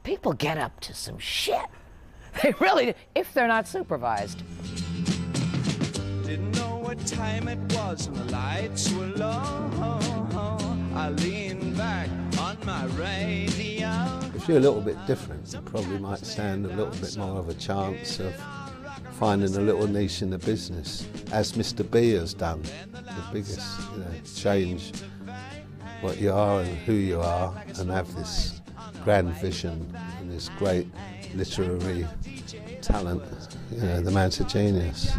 people get up to some shit. They really do, if they're not supervised. Didn't know what time it was and the lights were low. I leaned back on my radio. If you're a little bit different, you probably might stand a little bit more of a chance of finding a little niche in the business, as Mr. B has done. The biggest, change what you are and who you are, and have this grand vision and this great literary talent. The man's a genius.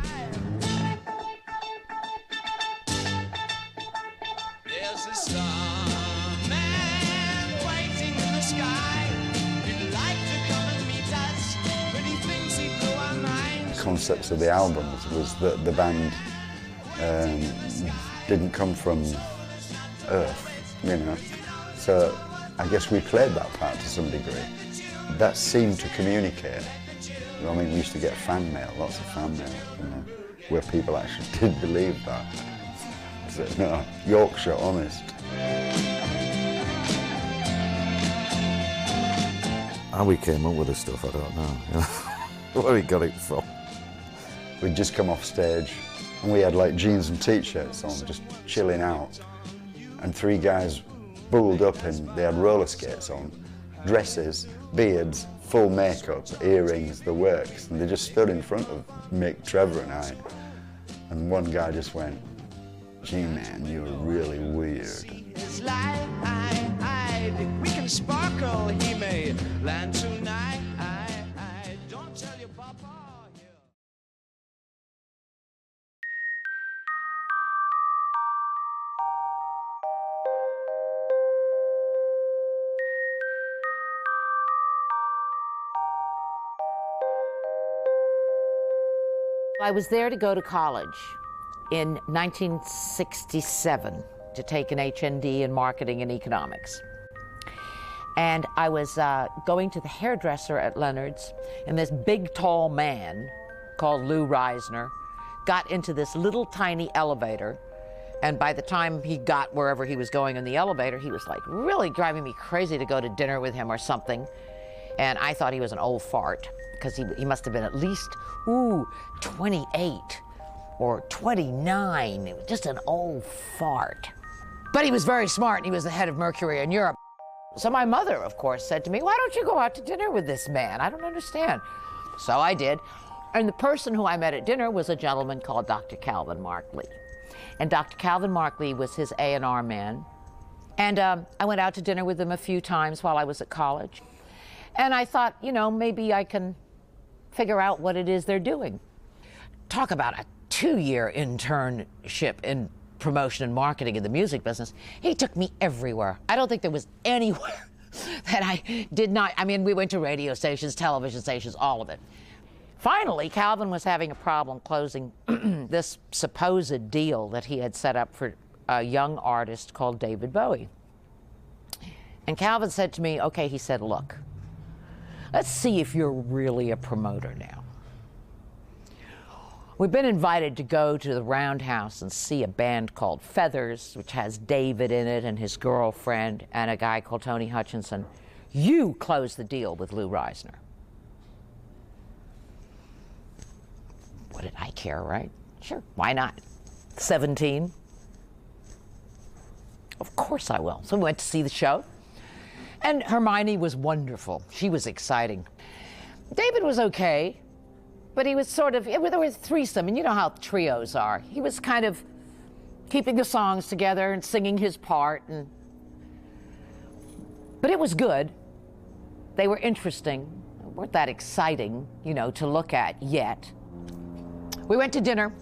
There's a starman waiting in the sky. He'd like to come and meet us, but he thinks he'd blow our minds. The concepts of the albums was that the band didn't come from Earth, So I guess we played that part to some degree. That seemed to communicate. I mean, we used to get fan mail, lots of fan mail, where people actually did believe that. So, no, Yorkshire honest. How we came up with this stuff, I don't know. Where we got it from. We'd just come off stage and we had like jeans and t-shirts on, just chilling out. And three guys bulled up and they had roller skates on, dresses, beards, full makeup, earrings, the works. And they just stood in front of Mick, Trevor and I. And one guy just went, "Gee man, you're really weird." His life, we can sparkle, he may land tonight. Don't tell your papa. I was there to go to college in 1967 to take an HND in marketing and economics. And I was going to the hairdresser at Leonard's, and this big, tall man called Lou Reisner got into this little tiny elevator, and by the time he got wherever he was going in the elevator, he was like really driving me crazy to go to dinner with him or something. And I thought he was an old fart, because he must have been at least, 28 or 29, just an old fart. But he was very smart, and he was the head of Mercury in Europe. So my mother, of course, said to me, "Why don't you go out to dinner with this man? I don't understand." So I did. And the person who I met at dinner was a gentleman called Dr. Calvin Markley. And Dr. Calvin Markley was his A&R man. And I went out to dinner with him a few times while I was at college. And I thought, maybe I can figure out what it is they're doing. Talk about a 2-year internship in promotion and marketing in the music business. He took me everywhere. I don't think there was anywhere that I did not. I mean, we went to radio stations, television stations, all of it. Finally, Calvin was having a problem closing this supposed deal that he had set up for a young artist called David Bowie. And Calvin said to me, okay, he said, "Look, let's see if you're really a promoter now. We've been invited to go to the Roundhouse and see a band called Feathers, which has David in it and his girlfriend and a guy called Tony Hutchinson. You closed the deal with Lou Reisner." What did I care, right? Sure, why not? 17. Of course I will. So we went to see the show. And Hermione was wonderful. She was exciting. David was okay, but he was sort of, there was threesome, and you know how trios are. He was kind of keeping the songs together and singing his part. But it was good. They were interesting. They weren't that exciting, to look at yet. We went to dinner.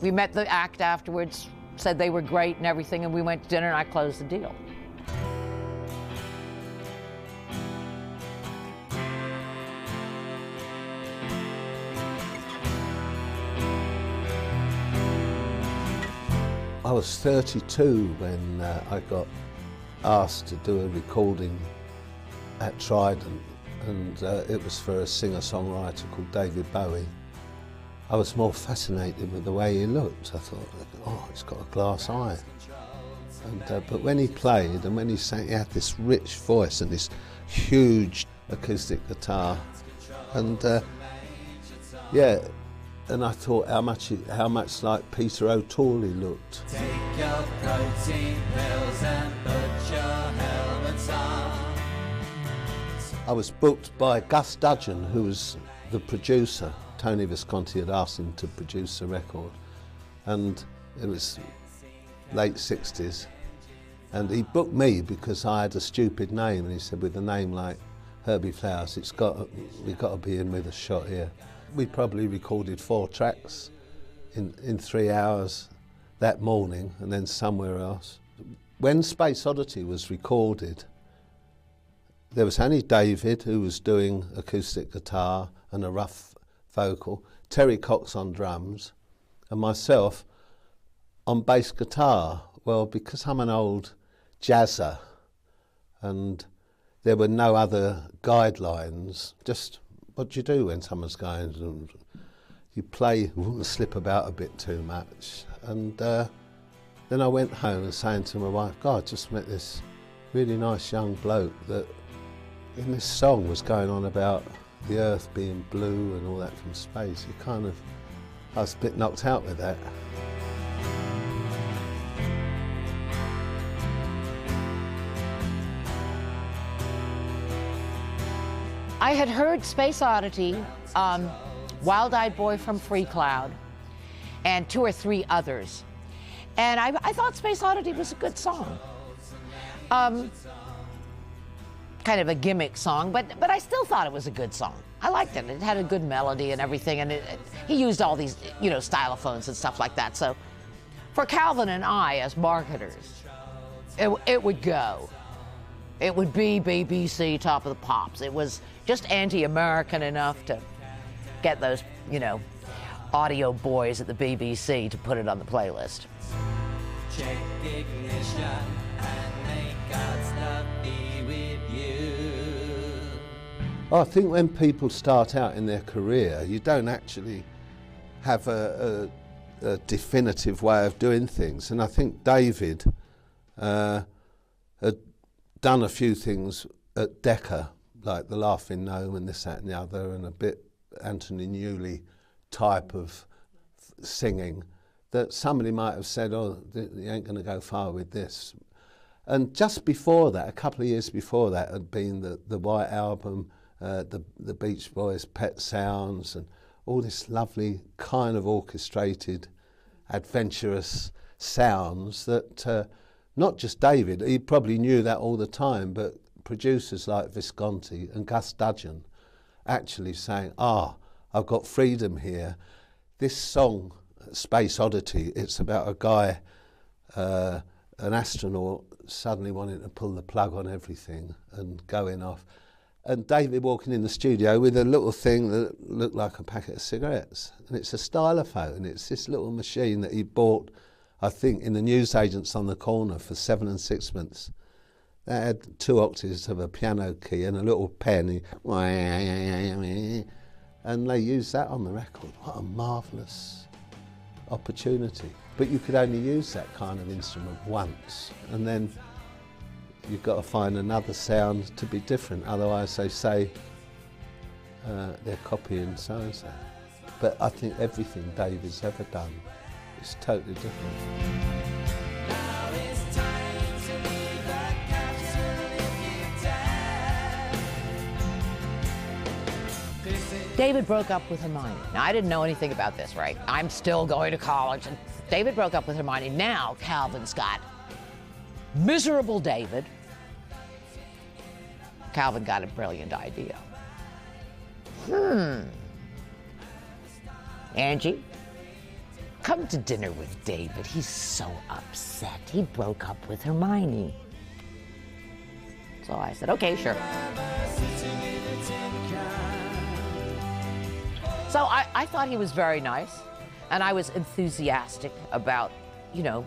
We met the act afterwards, said they were great and everything, and we went to dinner and I closed the deal. I was 32 when I got asked to do a recording at Trident, and it was for a singer-songwriter called David Bowie. I was more fascinated with the way he looked. I thought, oh, he's got a glass eye. And, but when he played and when he sang, he had this rich voice and this huge acoustic guitar, and yeah, and I thought how much like Peter O'Toole he looked. Take your protein pills and put your helmets on. I was booked by Gus Dudgeon, who was the producer. Tony Visconti had asked him to produce a record, and it was late 60s, and he booked me because I had a stupid name, and he said, with a name like Herbie Flowers, we've got to be in with a shot here. We probably recorded 4 tracks in 3 hours that morning, and then somewhere else. When Space Oddity was recorded, there was only David, who was doing acoustic guitar and a rough vocal, Terry Cox on drums, and myself on bass guitar. Well, because I'm an old jazzer and there were no other guidelines, just what do you do when someone's going, you play, slip about a bit too much. And then I went home and saying to my wife, God, I just met this really nice young bloke that in this song was going on about the earth being blue and all that from space. I was a bit knocked out with that. I had heard Space Oddity, Wild-Eyed Boy from Free Cloud, and 2 or 3 others. And I thought Space Oddity was a good song. Kind of a gimmick song, but I still thought it was a good song. I liked it. It had a good melody and everything, and he used all these, stylophones and stuff like that. So for Calvin and I as marketers, it would go. It would be BBC Top of the Pops. It was just anti-American enough to get those, audio boys at the BBC to put it on the playlist. Check ignition and may God's love be with you. I think when people start out in their career, you don't actually have a definitive way of doing things. And I think David had done a few things at Decca, like The Laughing Gnome and this, that and the other, and a bit Anthony Newley type of singing, that somebody might have said, oh, you ain't going to go far with this. And just before that, a couple of years before that, had been the White Album, the Beach Boys' Pet Sounds, and all this lovely kind of orchestrated, adventurous sounds that not just David, he probably knew that all the time, but producers like Visconti and Gus Dudgeon actually saying, I've got freedom here. This song, Space Oddity, it's about a guy, an astronaut, suddenly wanting to pull the plug on everything and going off. And David walking in the studio with a little thing that looked like a packet of cigarettes. And it's a stylophone. It's this little machine that he bought, I think, in the newsagents on the corner for 7 and 6pence. They had 2 octaves of a piano key and a little pen. And they used that on the record. What a marvellous opportunity. But you could only use that kind of instrument once. And then you've got to find another sound to be different. Otherwise they say they're copying so-and-so. But I think everything David's ever done is totally different. Now it's time to leave the capsule if you dare. This is David broke up with Hermione. Now, I didn't know anything about this, right? I'm still going to college, and David broke up with Hermione. Now Calvin's got miserable David. Calvin got a brilliant idea. Angie, come to dinner with David. He's so upset. He broke up with Hermione. So I said, okay, sure. So I thought he was very nice, and I was enthusiastic about, the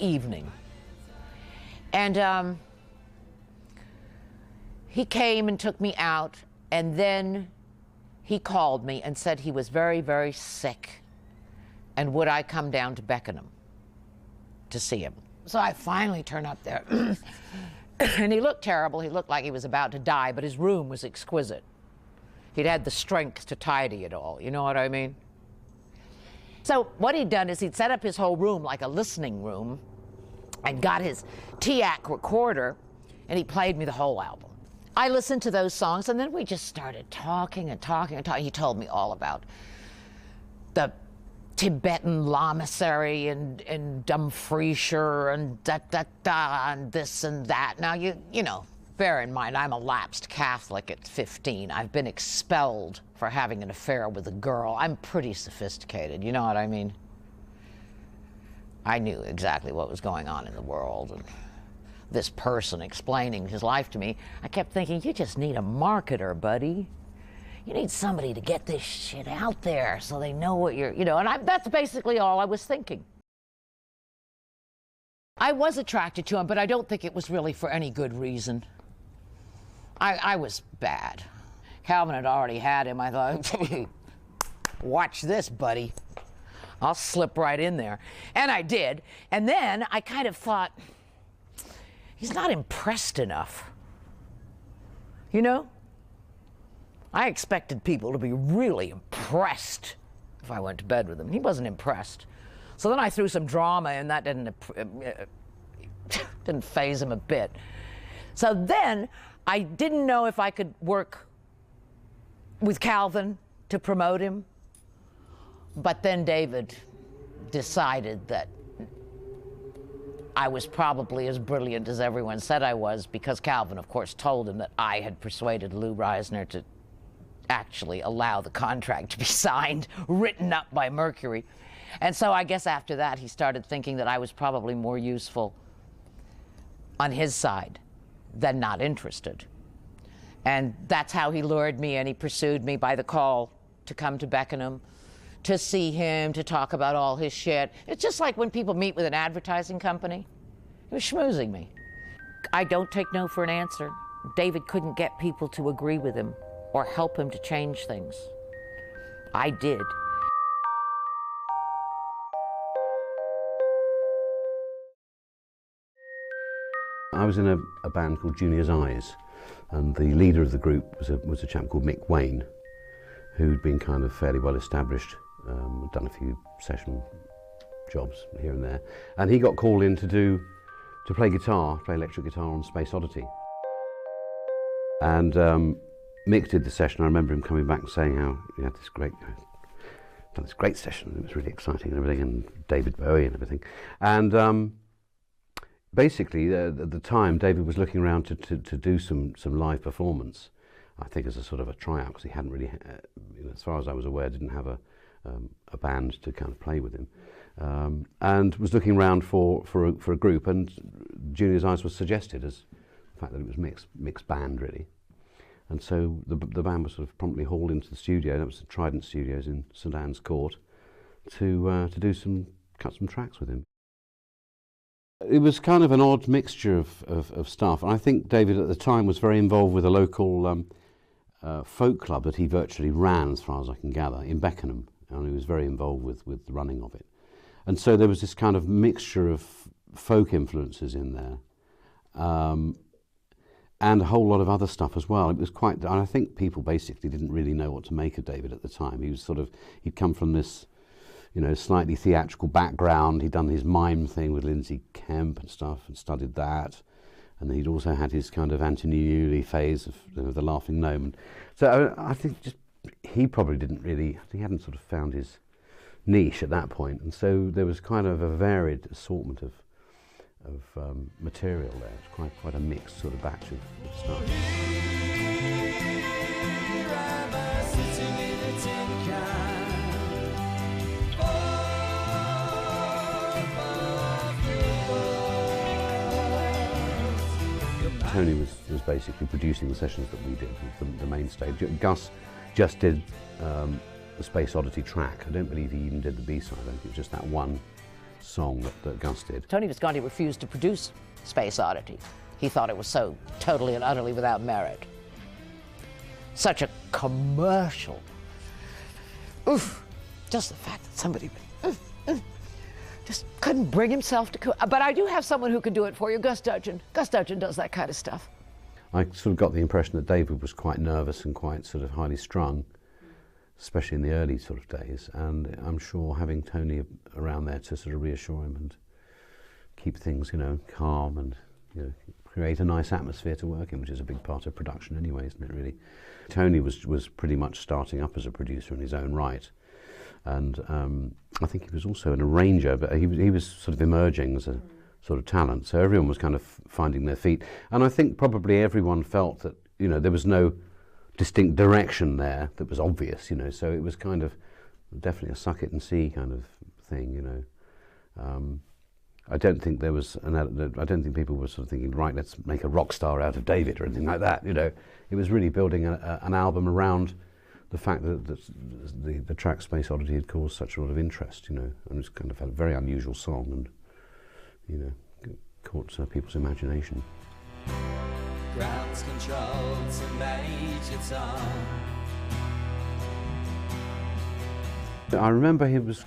evening. And he came and took me out, and then he called me and said he was very, very sick, and would I come down to Beckenham to see him. So I finally turn up there, And he looked terrible. He looked like he was about to die, but his room was exquisite. He'd had the strength to tidy it all, you know what I mean? So what he'd done is he'd set up his whole room like a listening room and got his TAC recorder, and he played me the whole album. I listened to those songs, and then we just started talking and talking and talking. He told me all about the Tibetan lamasery and Dumfriesshire and da-da-da and this and that. Now, you know, bear in mind, I'm a lapsed Catholic at 15. I've been expelled for having an affair with a girl. I'm pretty sophisticated, you know what I mean? I knew exactly what was going on in the world, and this person explaining his life to me, I kept thinking, you just need a marketer, buddy. You need somebody to get this shit out there so they know what you're, you know, and that's basically all I was thinking. I was attracted to him, but I don't think it was really for any good reason. I was bad. Calvin had already had him. I thought, watch this, buddy. I'll slip right in there. And I did. And then I kind of thought, he's not impressed enough. You know? I expected people to be really impressed if I went to bed with him. He wasn't impressed. So then I threw some drama, and that didn't faze him a bit. So then I didn't know if I could work with Calvin to promote him. But then David decided that I was probably as brilliant as everyone said I was, because Calvin, of course, told him that I had persuaded Lou Reisner to actually allow the contract to be signed, written up by Mercury. And so I guess after that, he started thinking that I was probably more useful on his side than not interested. And that's how he lured me, and he pursued me by the call to come to Beckenham, to see him, to talk about all his shit. It's just like when people meet with an advertising company. He was schmoozing me. I don't take no for an answer. David couldn't get people to agree with him or help him to change things. I did. I was in a band called Junior's Eyes, and the leader of the group was a chap called Mick Wayne, who'd been kind of fairly well established, done a few session jobs here and there, and he got called in to play electric guitar on Space Oddity. And Mick did the session. I remember him coming back and saying how he had done this great session. It was really exciting and everything, and David Bowie and everything. And basically, at the time, David was looking around to do some live performance, I think as a sort of a tryout, because he hadn't really, as far as I was aware, didn't have a band to kind of play with him, and was looking around for a group, and Junior's Eyes was suggested as the fact that it was Mick's band really, and so the band was sort of promptly hauled into the studio. That was the Trident Studios in St Anne's Court to cut some tracks with him. It was kind of an odd mixture of stuff, and I think David at the time was very involved with a local folk club that he virtually ran, as far as I can gather, in Beckenham, and he was very involved with the running of it. And so there was this kind of mixture of folk influences in there, and a whole lot of other stuff as well. It was quite, and I think people basically didn't really know what to make of David at the time. He was he'd come from this, slightly theatrical background. He'd done his mime thing with Lindsay Kemp and stuff, and studied that. And he'd also had his kind of Anthony Newley phase of the Laughing Gnome. And so I think he probably he hadn't sort of found his niche at that point. And so there was kind of a varied assortment of material there. It's quite a mixed sort of batch of stuff. Tony was basically producing the sessions that we did with the main stage. Gus just did the Space Oddity track. I don't believe he even did the B-side. I think it was just that one song that Gus did. Tony Visconti refused to produce Space Oddity. He thought it was so totally and utterly without merit. Such a commercial. Oof. Just the fact that somebody just couldn't bring himself to. But I do have someone who can do it for you, Gus Dudgeon. Gus Dudgeon does that kind of stuff. I sort of got the impression that David was quite nervous and quite sort of highly strung, especially in the early sort of days, and I'm sure having Tony around there to sort of reassure him and keep things, you know, calm and, you know, create a nice atmosphere to work in, which is a big part of production anyway, isn't it, really? Tony was pretty much starting up as a producer in his own right, and I think he was also an arranger, but he was sort of emerging as a sort of talent, so everyone was kind of finding their feet, and I think probably everyone felt that, you know, there was no distinct direction there that was obvious, you know, so it was kind of definitely a suck it and see kind of thing, you know. I don't think there was I don't think people were sort of thinking, right, let's make a rock star out of David or anything like that, you know. It was really building an album around the fact that the track Space Oddity had caused such a lot of interest, you know, and it's kind of a very unusual song and, you know, caught people's imagination. Ground control to Major Tom. I remember he was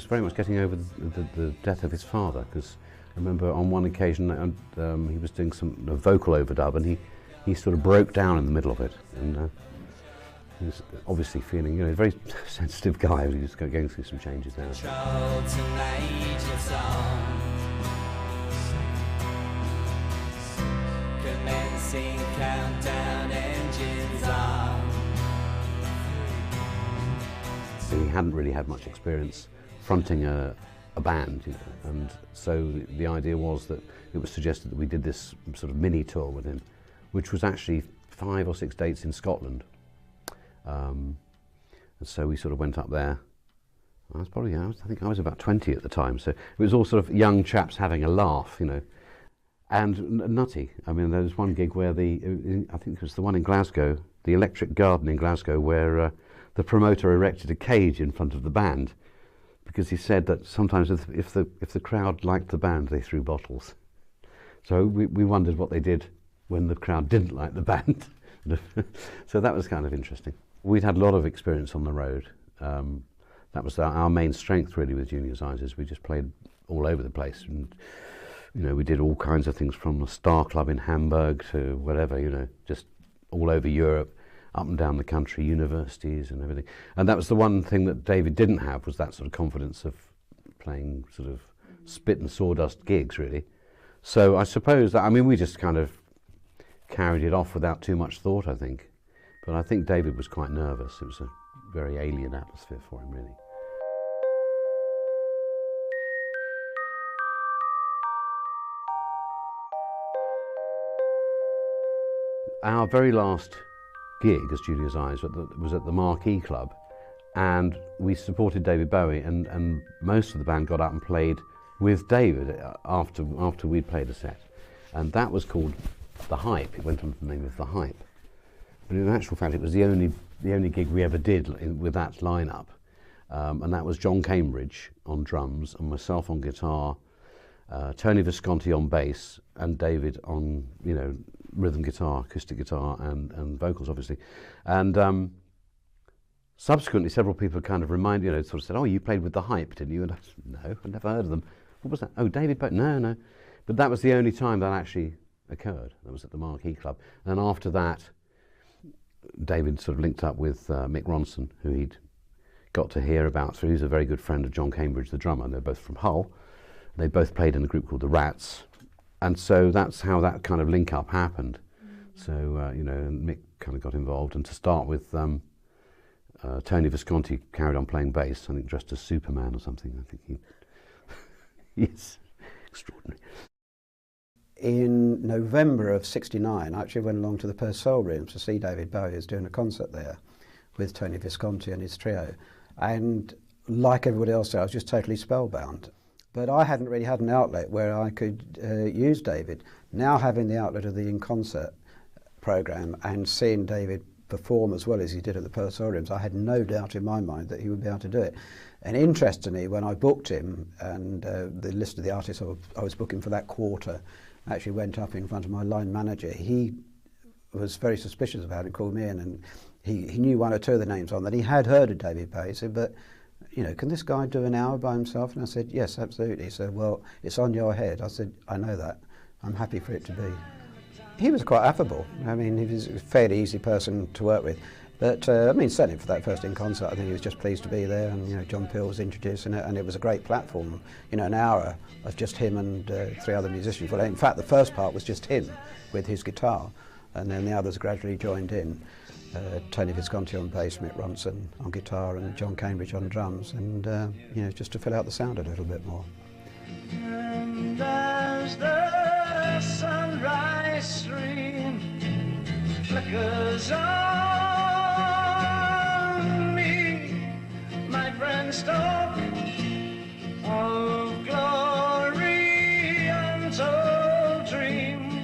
very much getting over the death of his father, because I remember on one occasion he was doing a vocal overdub and he sort of broke down in the middle of it, and he was obviously feeling, you know, a very sensitive guy. He was going through some changes there. Control to Major Tom. Commencing countdown, engines on. He hadn't really had much experience fronting a band, you know, and so the idea was that it was suggested that we did this sort of mini tour with him, which was actually 5 or 6 dates in Scotland. And so we sort of went up there. I think I was about 20 at the time, so it was all sort of young chaps having a laugh, you know, and nutty. I mean, there was one gig where I think it was the one in Glasgow, the Electric Garden in Glasgow, where the promoter erected a cage in front of the band, because he said that sometimes if the crowd liked the band, they threw bottles. So we wondered what they did when the crowd didn't like the band. So that was kind of interesting. We'd had a lot of experience on the road. That was our main strength really with Junior's Eyes, is we just played all over the place. And, you know, we did all kinds of things, from a Star Club in Hamburg to whatever, you know, just all over Europe, up and down the country, universities and everything. And that was the one thing that David didn't have, was that sort of confidence of playing sort of spit and sawdust gigs, really. So I suppose that, I mean, we just kind of carried it off without too much thought, I think. But I think David was quite nervous. It was a very alien atmosphere for him, really. Our very last gig as Junior's Eyes was at the Marquee Club, and we supported David Bowie, and most of the band got up and played with David after we'd played a set, and that was called The Hype. It went on to the name of The Hype, but in actual fact it was the only gig we ever did with that lineup, and that was John Cambridge on drums and myself on guitar, Tony Visconti on bass, and David on, you know, rhythm guitar, acoustic guitar, and vocals, obviously. And subsequently, several people kind of sort of said, "Oh, you played with The Hype, didn't you?" And I said, "No, I'd never heard of them." "What was that?" "Oh, David Bowie." No. But that was the only time that actually occurred. That was at the Marquee Club. And after that, David sort of linked up with Mick Ronson, who he'd got to hear about through. He's a very good friend of John Cambridge, the drummer. They're both from Hull. They both played in a group called the Rats. And so that's how that kind of link-up happened. So, you know, and Mick kind of got involved. And to start with, Tony Visconti carried on playing bass, I think dressed as Superman or something. I think he's extraordinary. In November of '69, I actually went along to the Purcell Rooms to see David Bowie. He was doing a concert there with Tony Visconti and his trio. And like everybody else, I was just totally spellbound. But I hadn't really had an outlet where I could use David. Now having the outlet of the In Concert programme and seeing David perform as well as he did at the Purcell Rooms, I had no doubt in my mind that he would be able to do it. And interestingly, when I booked him, and the list of the artists I was booking for that quarter actually went up in front of my line manager, he was very suspicious about it, called me in, and he knew one or two of the names on that. He had heard of David Bowie, but you know, can this guy do an hour by himself? And I said, yes, absolutely. He said, well, it's on your head. I said, I know that. I'm happy for it to be. He was quite affable. I mean, he was a fairly easy person to work with. But, I mean, certainly for that first in concert, I think he was just pleased to be there. And, you know, John Peel was introducing it, and it was a great platform. You know, an hour of just him and 3 other musicians. Well, in fact, the first part was just him with his guitar, and then the others gradually joined in. Tony Visconti on bass, Mick Ronson on guitar, and John Cambridge on drums, and, you know, just to fill out the sound a little bit more. And as the sunrise stream flickers on me, my friend, stop of glory, untold dream,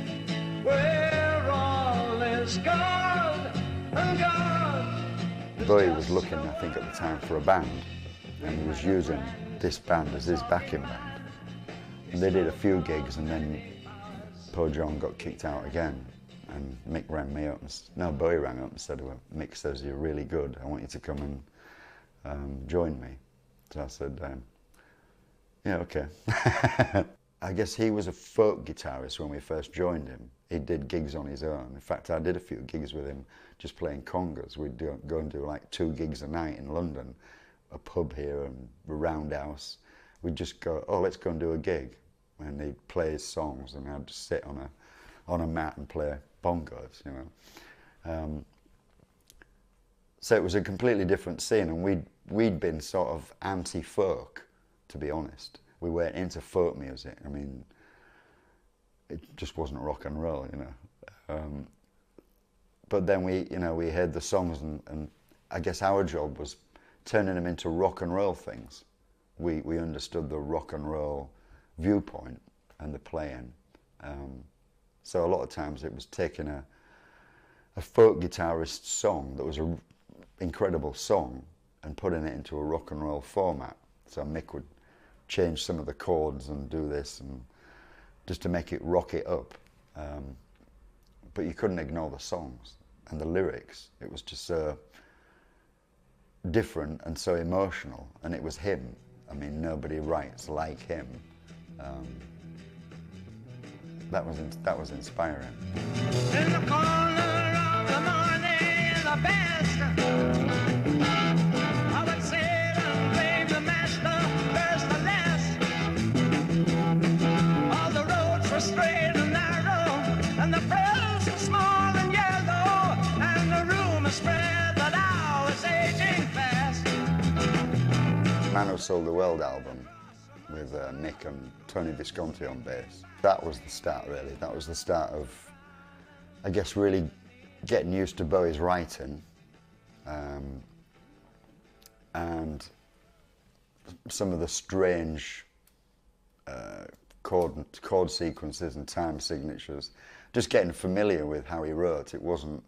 where all is God and God. Bowie was looking, I think, at the time for a band, and he was using this band as his backing band. And they did a few gigs, and then poor John got kicked out again. And Mick rang me up, Bowie rang up and said, well, Mick says you're really good, I want you to come and join me. So I said, yeah, okay. I guess he was a folk guitarist when we first joined him. He did gigs on his own. In fact, I did a few gigs with him just playing congas. We'd go and do like 2 gigs a night in London, a pub here and a roundhouse. We'd just go, oh, let's go and do a gig. And he'd play his songs, and I'd just sit on a mat and play bongos, you know. So it was a completely different scene, and we'd been sort of anti-folk, to be honest. We weren't into folk music. I mean, it just wasn't rock and roll, you know. But then we heard the songs, and I guess our job was turning them into rock and roll things. We understood the rock and roll viewpoint and the playing. So a lot of times it was taking a folk guitarist's song that was an incredible song and putting it into a rock and roll format. So Mick would change some of the chords and do this, and just to make it rock it up. But you couldn't ignore the songs and the lyrics. It was just so different and so emotional, and it was him. I mean, nobody writes like him. That was inspiring. In the corner of the morning, the best. I would sit and blame the master, first and last. All the roads were straight and narrow, and the prayers were small and yellow, and the rumor spread that I was aging fast. Man Who Sold the World album with Mick and Tony Visconti on bass. That was the start, really. That was the start of, I guess, really getting used to Bowie's writing, and some of the strange chord sequences and time signatures. Just getting familiar with how he wrote. It wasn't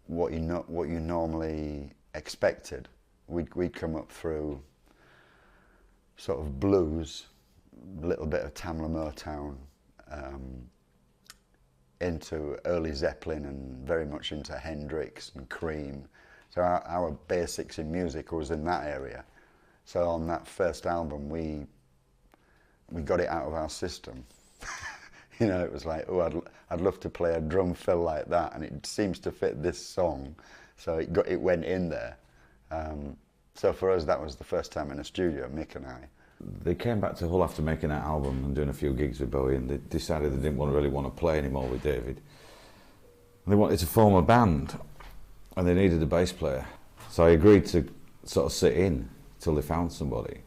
what you normally expected. We'd come up through sort of blues, a little bit of Tamla Motown, into early Zeppelin, and very much into Hendrix and Cream. So our basics in music was in that area. So on that first album, we got it out of our system. You know, it was like, oh, I'd love to play a drum fill like that, and it seems to fit this song. So it went in there. So for us, that was the first time in a studio, Mick and I. They came back to Hull after making that album and doing a few gigs with Bowie, and they decided they didn't really want to play anymore with David. And they wanted to form a band, and they needed a bass player. So I agreed to sort of sit in till they found somebody.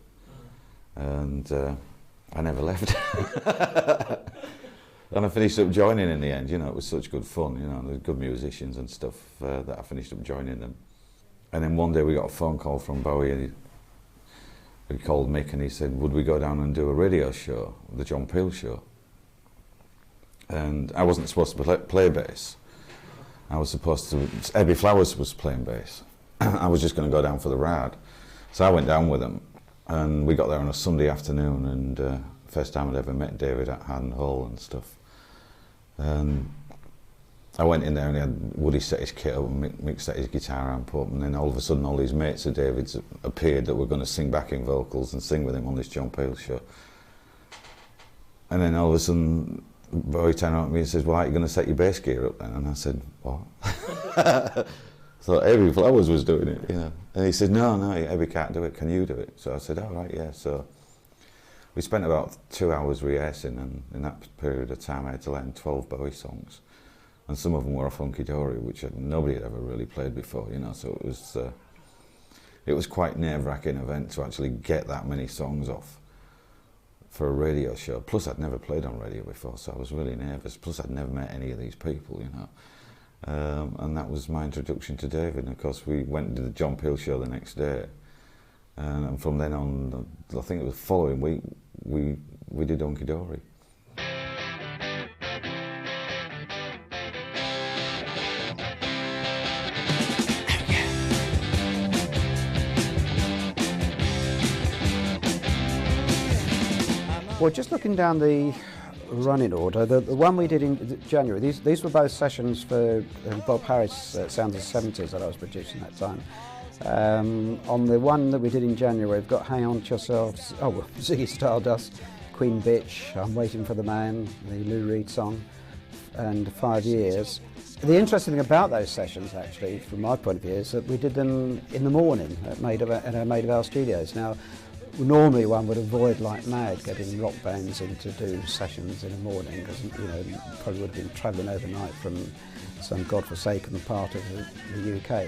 And I never left. And I finished up joining in the end. You know, it was such good fun, you know, they're good musicians and stuff, that I finished up joining them. And then one day we got a phone call from Bowie, and he called Mick and he said, would we go down and do a radio show, the John Peel show? And I wasn't supposed to play bass. I was supposed to, Ebbie Flowers was playing bass. I was just going to go down for the ride. So I went down with them, and we got there on a Sunday afternoon, and first time I'd ever met David at Hull and stuff. And I went in there and he had Woody set his kit up and Mick set his guitar amp up, and then all of a sudden all these mates of David's appeared that were going to sing backing vocals and sing with him on this John Peel show. And then all of a sudden Bowie turned around to me and says, well, are you going to set your bass gear up then? And I said, what? I thought Abbey Flowers was doing it, you know. And he said, no, Abbey can't do it, can you do it? So I said, all right, yeah. So we spent about 2 hours rehearsing, and in that period of time I had to learn 12 Bowie songs. And some of them were off Hunky Dory, which nobody had ever really played before, you know, so it was quite nerve-wracking event to actually get that many songs off for a radio show. Plus I'd never played on radio before, so I was really nervous. Plus I'd never met any of these people, you know. And that was my introduction to David. And of course we went and did the John Peel show the next day. And from then on, I think it was the following week, we did Hunky Dory. Well, just looking down the running order, the one we did in January, these were both sessions for Bob Harris' Sounds of the 70s that I was producing at that time. On the one that we did in January, we've got Hang On To Yourselves, Ziggy Stardust, Queen Bitch, I'm Waiting For The Man, the Lou Reed song, and 5 Years. The interesting thing about those sessions, actually, from my point of view, is that we did them in the morning at our Maid of Our Studios. Now, normally one would avoid like mad getting rock bands in to do sessions in the morning, because you know, probably would have been travelling overnight from some godforsaken part of the UK.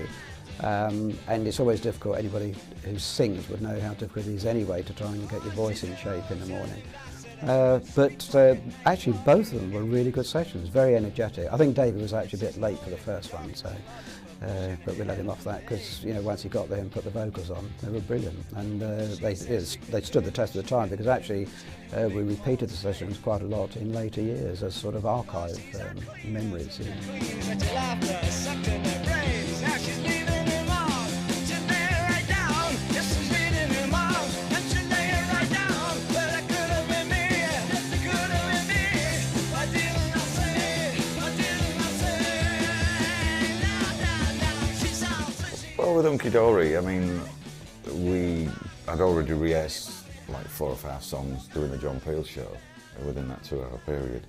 And it's always difficult. Anybody who sings would know how difficult it is anyway to try and get your voice in shape in the morning. But actually both of them were really good sessions, very energetic. I think David was actually a bit late for the first one, so but we let him off that because, you know, once he got there and put the vocals on, they were brilliant, and they stood the test of the time, because actually we repeated the sessions quite a lot in later years as sort of archive memories. You know. Well, with Hunky Dory, I mean, I'd already rehearsed like 4 or 5 songs doing the John Peel show within that 2-hour period.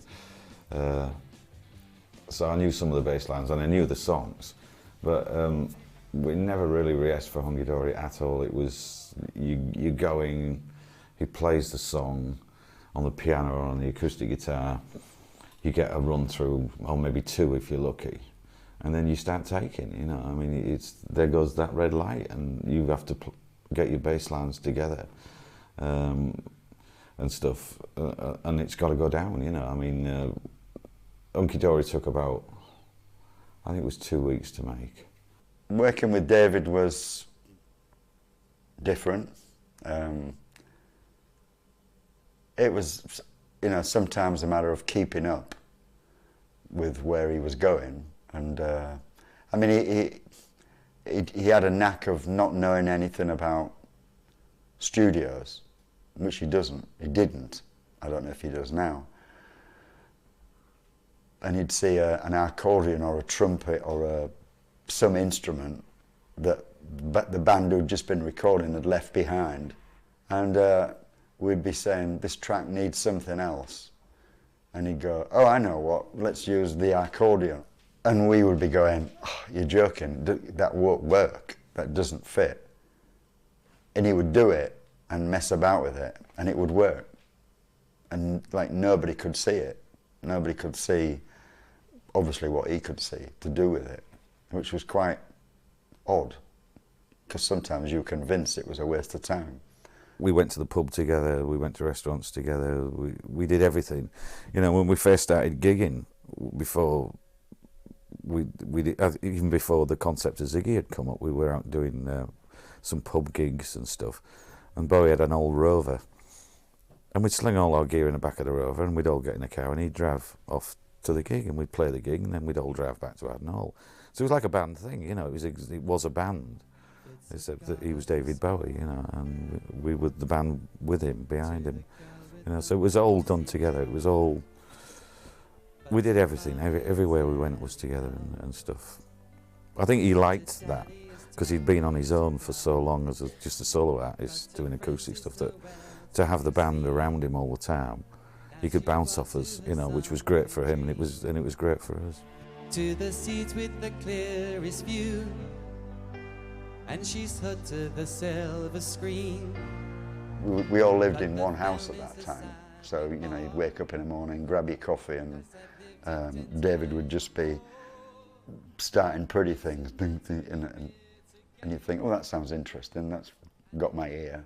So I knew some of the bass lines and I knew the songs, but we never really rehearsed for Hunky Dory at all. It was, you going, he plays the song on the piano or on the acoustic guitar, you get a run through, or maybe 2 if you're lucky. And then you start taking, you know, I mean, there goes that red light, and you have to get your bass lines together and stuff, and it's got to go down, you know. I mean, Hunky Dory took about, I think it was 2 weeks to make. Working with David was different. It was, you know, sometimes a matter of keeping up with where he was going. And I mean, he had a knack of not knowing anything about studios, which he didn't. I don't know if he does now. And he'd see an accordion or a trumpet or some instrument that the band who'd just been recording had left behind. And we'd be saying, this track needs something else. And he'd go, oh, I know what, let's use the accordion. And we would be going, oh, you're joking, that won't work, that doesn't fit. And he would do it and mess about with it, and it would work. And like nobody could see it. Nobody could see, obviously, what he could see to do with it, which was quite odd, because sometimes you were convinced it was a waste of time. We went to the pub together, we went to restaurants together, we did everything. You know, when we first started gigging, before we did, even before the concept of Ziggy had come up, we were out doing some pub gigs and stuff, and Bowie had an old Rover, and we'd sling all our gear in the back of the Rover, and we'd all get in the car and he'd drive off to the gig, and we'd play the gig, and then we'd all drive back to Haddon Hall. So it was like a band thing, you know, it was a band, except that he was David Bowie, you know, and we were the band with him, behind him, you know, so it was all done together, it was all We did everything. Everywhere we went was together and stuff. I think he liked that because he'd been on his own for so long as just a solo artist doing acoustic stuff, that to have the band around him all the time, he could bounce off us, you know, which was great for him, and it was great for us. To the seats with the clearest view, and she's hooked to the silver screen. We all lived in one house at that time, so you know, you'd wake up in the morning, grab your coffee, and David would just be starting pretty things, and you'd think, oh, that sounds interesting, that's got my ear.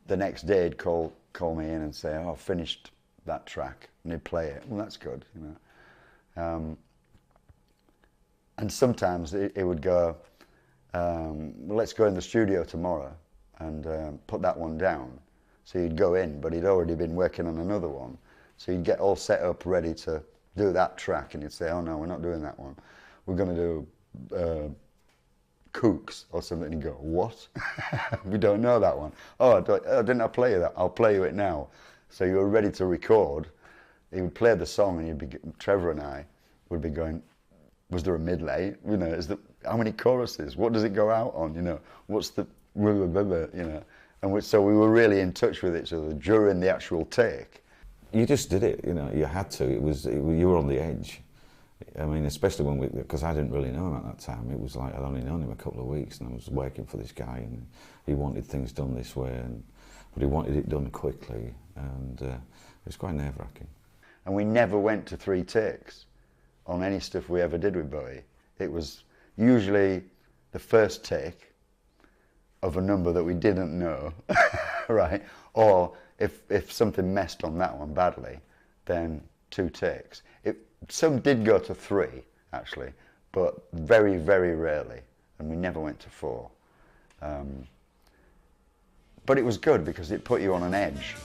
The next day he'd call me in and say, oh, I've finished that track, and he'd play it. Well, that's good, you know. And sometimes it would go, well, let's go in the studio tomorrow and put that one down. So he'd go in, but he'd already been working on another one. So he'd get all set up, ready to do that track, and he'd say, oh no, we're not doing that one. We're going to do Kooks or something. And he'd go, what? We don't know that one. Oh, didn't I play you that? I'll play you it now. So you were ready to record. He would play the song, and Trevor and I would be going, was there a medley? You know, how many choruses? What does it go out on? You know, what's the, you know? And so we were really in touch with each other during the actual take. You just did it, you know, you had to. You were on the edge. I mean, especially because I didn't really know him at that time. It was like I'd only known him a couple of weeks, and I was working for this guy, and he wanted things done this way, but he wanted it done quickly, and it was quite nerve-wracking. And we never went to 3 takes on any stuff we ever did with Bowie. It was usually the first take of a number that we didn't know, right? Or if something messed on that one badly, then 2 takes. Some did go to 3, actually, but very, very rarely, and we never went to 4. But it was good because it put you on an edge.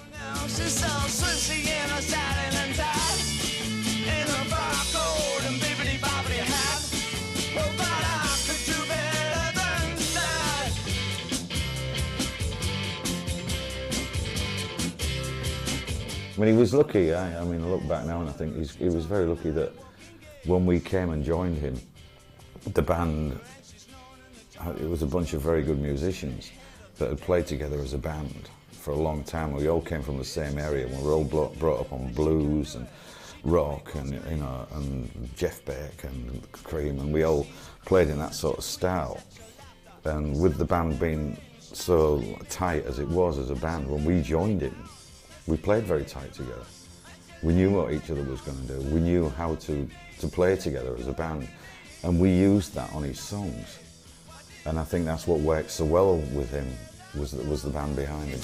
I mean, he was lucky. I mean, I look back now and I think he was very lucky that when we came and joined him, the band, it was a bunch of very good musicians that had played together as a band for a long time. We all came from the same area. We were all brought up on blues and rock and, you know, and Jeff Beck and Cream, and we all played in that sort of style. And with the band being so tight as it was as a band, when we joined him, we played very tight together. We knew what each other was going to do. We knew how to play together as a band, and we used that on his songs. And I think that's what worked so well with him, was the band behind him.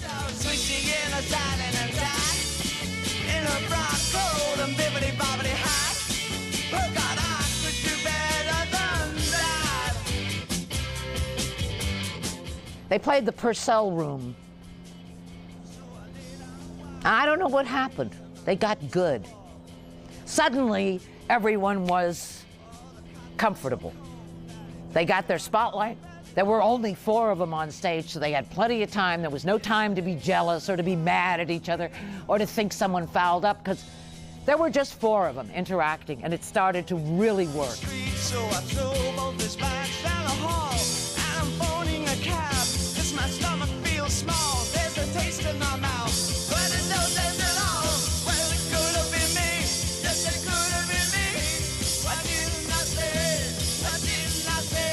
They played the Purcell Room. I don't know what happened. They got good. Suddenly, everyone was comfortable. They got their spotlight. There were only 4 of them on stage, so they had plenty of time. There was no time to be jealous or to be mad at each other or to think someone fouled up, because there were just 4 of them interacting, and it started to really work. So I throw both his bags down the hall, and I'm phoning a cab, 'cause my stomach feels small. There's a taste in my mouth, but it doesn't at all. Well, it could have been me. Yes, it could have been me. What didn't I say? What didn't I say?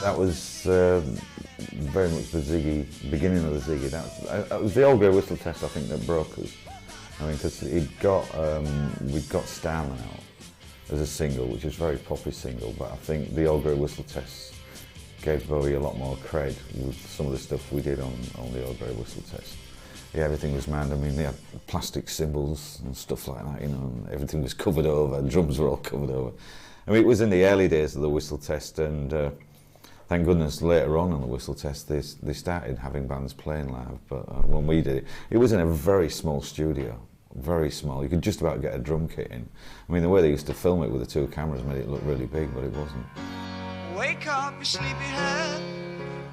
That was very much the Ziggy, beginning of the Ziggy. That was the Old Grey Whistle Test, I think, that broke us. I mean, because we'd got Starman out as a single, which was a very poppy single, but I think the Old Grey Whistle Test gave Bowie a lot more cred with some of the stuff we did on the Old Grey Whistle Test. Yeah, everything was manned. I mean, they had plastic cymbals and stuff like that, you know, and everything was covered over, drums were all covered over. I mean, it was in the early days of the Whistle Test, and thank goodness later on in the Whistle Test they started having bands playing live, but when we did it, it was in a very small studio, very small. You could just about get a drum kit in. I mean, the way they used to film it with the 2 cameras made it look really big, but it wasn't. Wake up, you sleepyhead.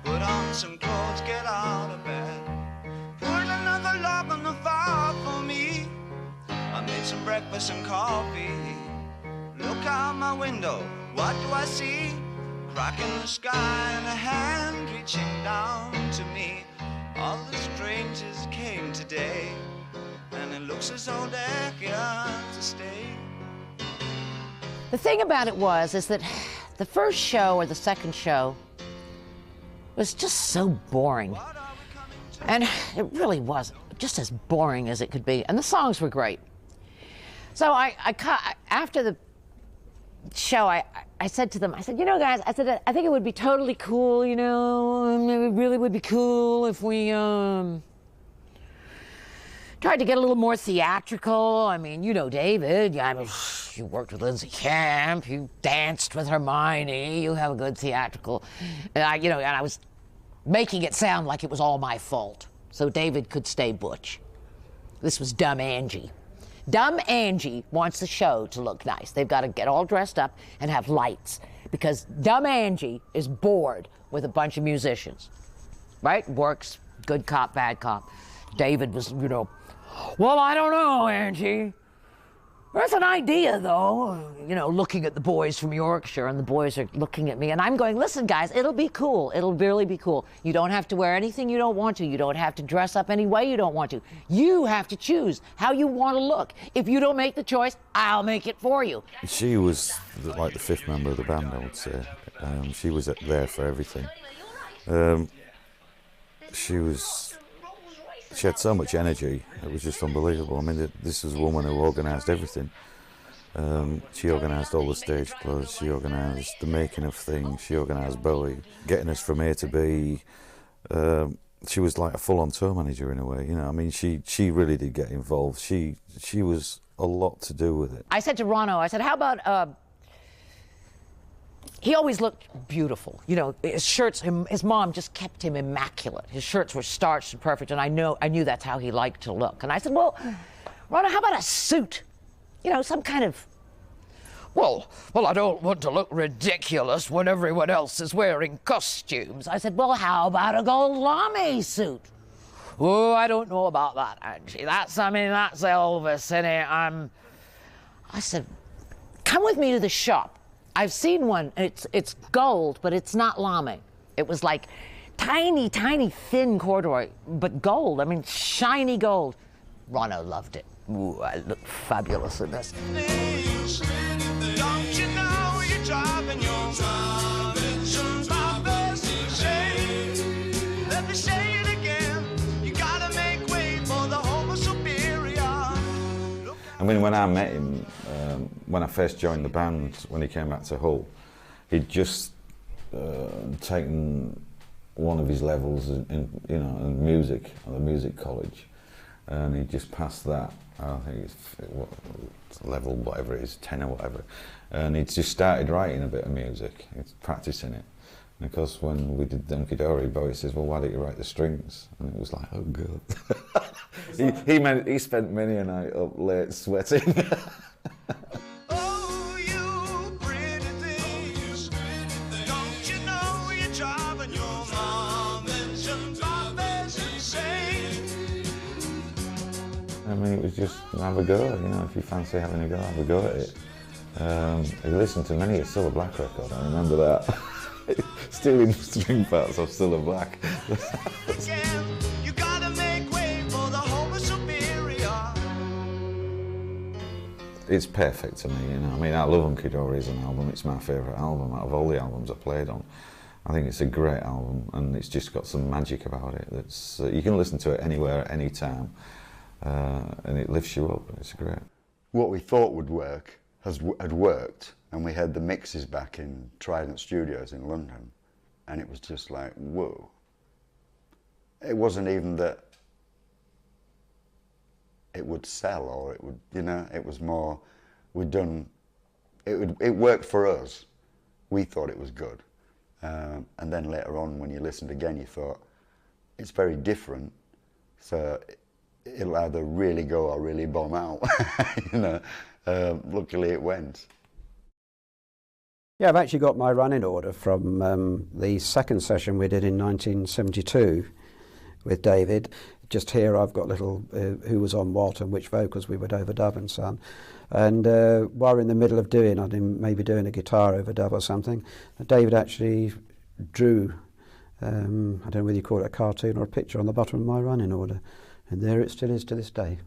Put on some clothes, get out of bed. Put another log on the fire for me. breakfast and coffee. Look out my window, what do I see? Crack in the sky and a hand reaching down to me. All the strangers came today, and it looks as though they're here to stay. The thing about it is that the first show or the second show was just so boring. And it really was just as boring as it could be. And the songs were great. So after the show, I said to them, I said, you know, guys, I said, I think it would be totally cool, you know, it really would be cool if we tried to get a little more theatrical. I mean, you know David, I mean, you worked with Lindsay Camp, you danced with Hermione, you have a good theatrical. And I was making it sound like it was all my fault, so David could stay butch. This was Dumb Angie. Dumb Angie wants the show to look nice. They've got to get all dressed up and have lights, because Dumb Angie is bored with a bunch of musicians, right? Works, good cop, bad cop. David was, you know, well, I don't know, Angie. There's an idea, though, you know, looking at the boys from Yorkshire, and the boys are looking at me, and I'm going, listen, guys, it'll be cool. It'll really be cool. You don't have to wear anything you don't want to. You don't have to dress up any way you don't want to. You have to choose how you want to look. If you don't make the choice, I'll make it for you. She was like the fifth member of the band, I would say. She was there for everything. She had so much energy, it was just unbelievable. I mean, this was a woman who organised everything. She organised all the stage clothes, she organised the making of things, she organised Bowie, getting us from A to B. She was like a full-on tour manager in a way, you know. I mean, she really did get involved. She was a lot to do with it. I said to Ronno, I said, how about, he always looked beautiful. You know, his shirts, his mom just kept him immaculate. His shirts were starched and perfect, and I knew that's how he liked to look. And I said, well, Ronno, how about a suit? You know, some kind of... Well, I don't want to look ridiculous when everyone else is wearing costumes. I said, well, how about a gold lame suit? Oh, I don't know about that, Angie. That's Elvis, innit? I said, come with me to the shop. I've seen one, it's gold, but it's not lame. It was like tiny, tiny, thin corduroy, but gold, I mean, shiny gold. Ronno loved it. Ooh, I look fabulous in this. Don't you know you're driving your Let me say it again. You gotta make way for the homo superior. I mean, when I met him, when I first joined the band, when he came back to Hull, he'd just taken one of his levels in music, at the music college, and he just passed that. I think it's level whatever it is, 10 or whatever, and he'd just started writing a bit of music. He's practicing it. And of course, when we did Donkey Dory, Bowie says, "Well, why don't you write the strings?" And it was like, "Oh God." he spent many a night up late sweating. Oh, you pretty things. Don't you know you're driving your mom and papa's insane? I mean, it was just have a go, you know, if you fancy having a go, have a go at it. I listened to many a Still a Black record, I remember that. Stealing string parts of Still a Black. You gotta make way for the homo superior. It's perfect to me, you know. I mean, I love Hunky Dory as an album. It's my favourite album out of all the albums I played on. I think it's a great album, and it's just got some magic about it. That's you can listen to it anywhere, at any time, and it lifts you up. It's great. What we thought would work had worked, and we had the mixes back in Trident Studios in London, and it was just like, whoa. It wasn't even that it would sell, or it would, you know, it was more, it worked for us. We thought it was good. And then later on, when you listened again, you thought, it's very different, so it'll either really go or really bomb out, you know. Luckily it went. Yeah, I've actually got my running order from the second session we did in 1972, with David. Just here I've got little who was on what and which vocals we would overdub and so on. And while we're in the middle of doing, I think maybe doing a guitar overdub or something, David actually drew, I don't know whether you call it a cartoon or a picture, on the bottom of my running order. And there it still is to this day.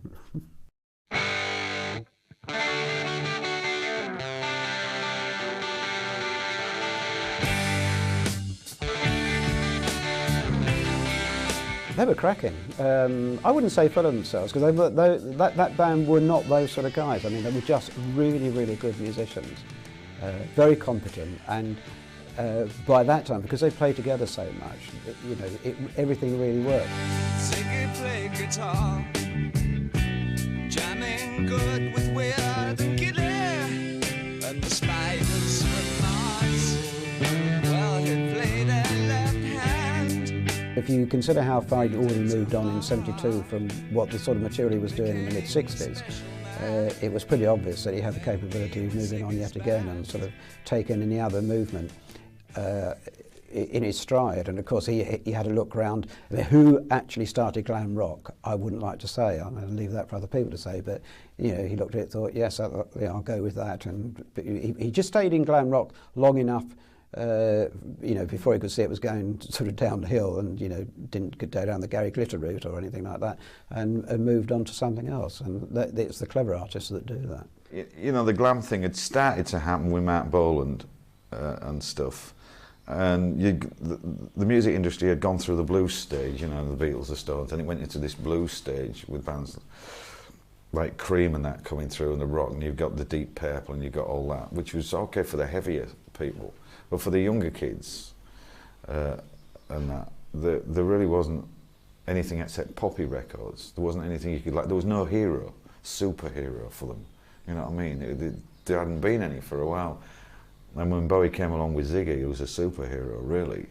They were cracking. I wouldn't say full of themselves, because that band were not those sort of guys. I mean, they were just really, really good musicians, very competent, and by that time, because they played together so much, you know, everything really worked. Ziggy played guitar, jamming good with Weird and Gilly, and the Spiders were Mars. Well, he played a left hand. If you consider how far he'd already moved on in '72 from what the sort of material he was doing in the mid-'60s, it was pretty obvious that he had the capability of moving on yet again and sort of taking any other movement in his stride. And of course he had a look around. I mean, who actually started glam rock, I wouldn't like to say. I'm going to leave that for other people to say, but you know, he looked at it, thought, yes, I'll go with that. And he just stayed in glam rock long enough, you know, before he could see it was going sort of down the hill, and you know, didn't go down the Gary Glitter route or anything like that, and moved on to something else. And it's the clever artists that do that. You know, the glam thing had started to happen with Matt Boland and stuff. And the music industry had gone through the blues stage, you know, the Beatles, the Stones, and it went into this blues stage with bands like Cream and that coming through, and the rock, and you've got the Deep Purple, and you've got all that, which was okay for the heavier people, but for the younger kids and that, there really wasn't anything except poppy records. There wasn't anything you could like. There was no hero, superhero for them. You know what I mean? There hadn't been any for a while. And when Bowie came along with Ziggy, who was a superhero, really,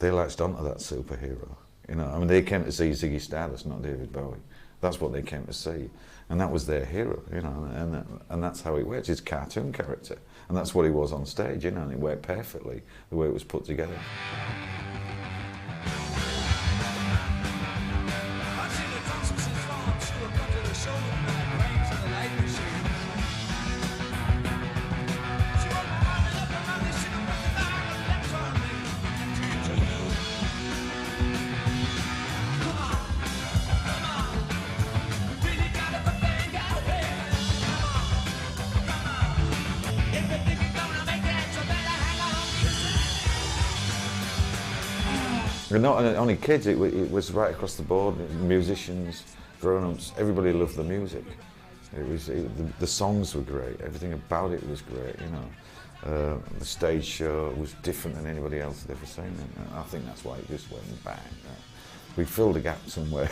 they latched onto that superhero. You know, I mean, they came to see Ziggy Stardust, not David Bowie. That's what they came to see, and that was their hero. You know, and that's how it works. It's a cartoon character, and that's what he was on stage. You know, and it worked perfectly the way it was put together. Not only kids, it was right across the board. Musicians, grown-ups, everybody loved the music. The songs were great. Everything about it was great. You know, the stage show was different than anybody else had ever seen. And I think that's why it just went bang. We filled a gap somewhere.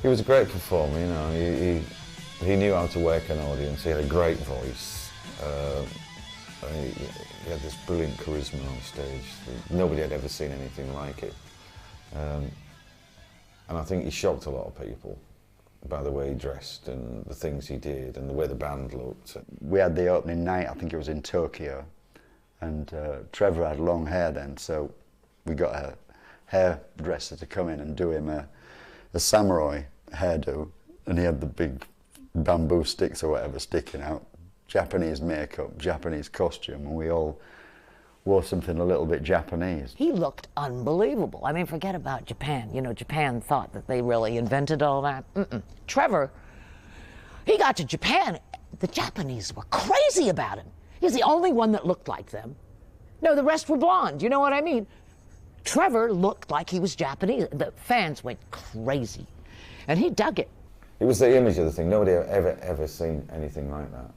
He was a great performer, you know. He knew how to work an audience. He had a great voice. He had this brilliant charisma on stage. Nobody had ever seen anything like it. And I think he shocked a lot of people by the way he dressed and the things he did and the way the band looked. We had the opening night, I think it was in Tokyo, and Trevor had long hair then, so we got a hairdresser to come in and do him a samurai hairdo, and he had the big bamboo sticks or whatever sticking out, Japanese makeup, Japanese costume, and we all wore something a little bit Japanese. He looked unbelievable. I mean, forget about Japan. You know, Japan thought that they really invented all that. Trevor, he got to Japan, the Japanese were crazy about him. He's the only one that looked like them. No, the rest were blonde, you know what I mean? Trevor looked like he was Japanese. The fans went crazy, and he dug it. It was the image of the thing. Nobody had ever seen anything like that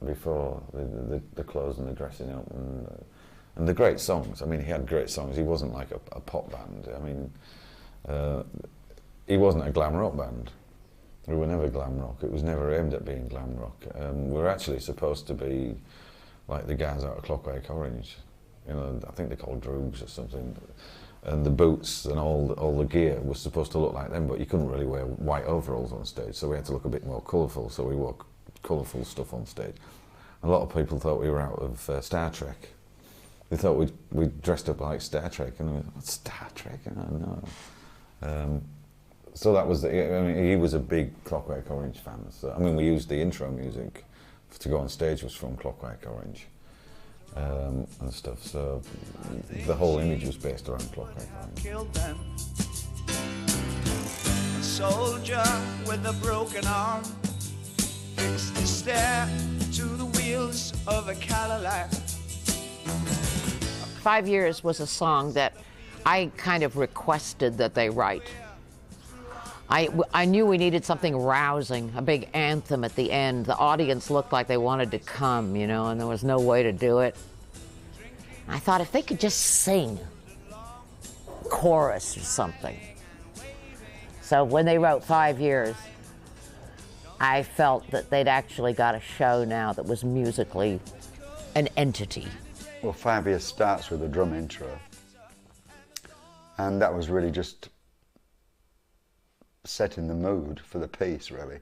before. The clothes and the dressing up and the great songs. I mean, he had great songs. He wasn't like a pop band. I mean, he wasn't a glam rock band. We were never glam rock. It was never aimed at being glam rock. We were actually supposed to be like the guys out of Clockwork Orange. You know, I think they're called Droogs or something. and the boots and all the gear was supposed to look like them, but you couldn't really wear white overalls on stage, so we had to look a bit more colourful, so we wore colourful stuff on stage. A lot of people thought we were out of Star Trek. They thought we dressed up like Star Trek, and I went, "What's Star Trek?" And I know. So that was, I mean, he was a big Clockwork Orange fan. So, I mean, we used the intro music to go on stage was from Clockwork Orange. And stuff, so the whole image was based around Clockwork Orange. Killed them. A soldier with a broken arm fixed his stare to the wheels of a Cadillac. 5 Years was a song that I kind of requested that they write. I knew we needed something rousing, a big anthem at the end. The audience looked like they wanted to come, you know, and there was no way to do it. I thought if they could just sing chorus or something. So when they wrote 5 Years, I felt that they'd actually got a show now that was musically an entity. Well, 5 Years starts with a drum intro, and that was really just setting the mood for the piece, really,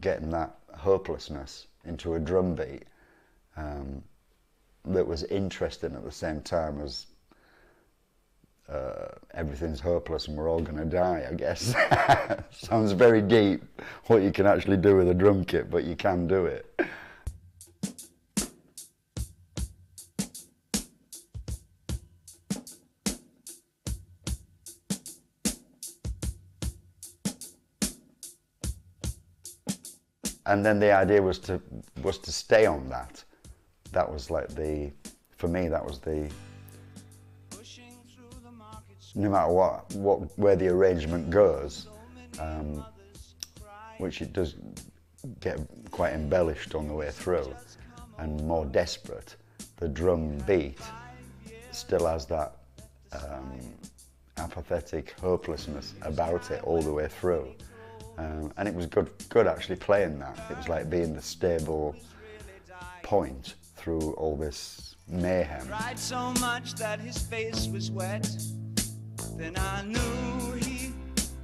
getting that hopelessness into a drum beat that was interesting at the same time as everything's hopeless and we're all going to die, I guess. Sounds very deep, what you can actually do with a drum kit, but you can do it. And then the idea was to stay on that. That was like for me, that was no matter where the arrangement goes, which it does get quite embellished on the way through and more desperate, the drum beat still has that apathetic hopelessness about it all the way through. And it was good actually playing that. It was like being the stable point through all this mayhem. Cried so much that his face was wet. Then I knew he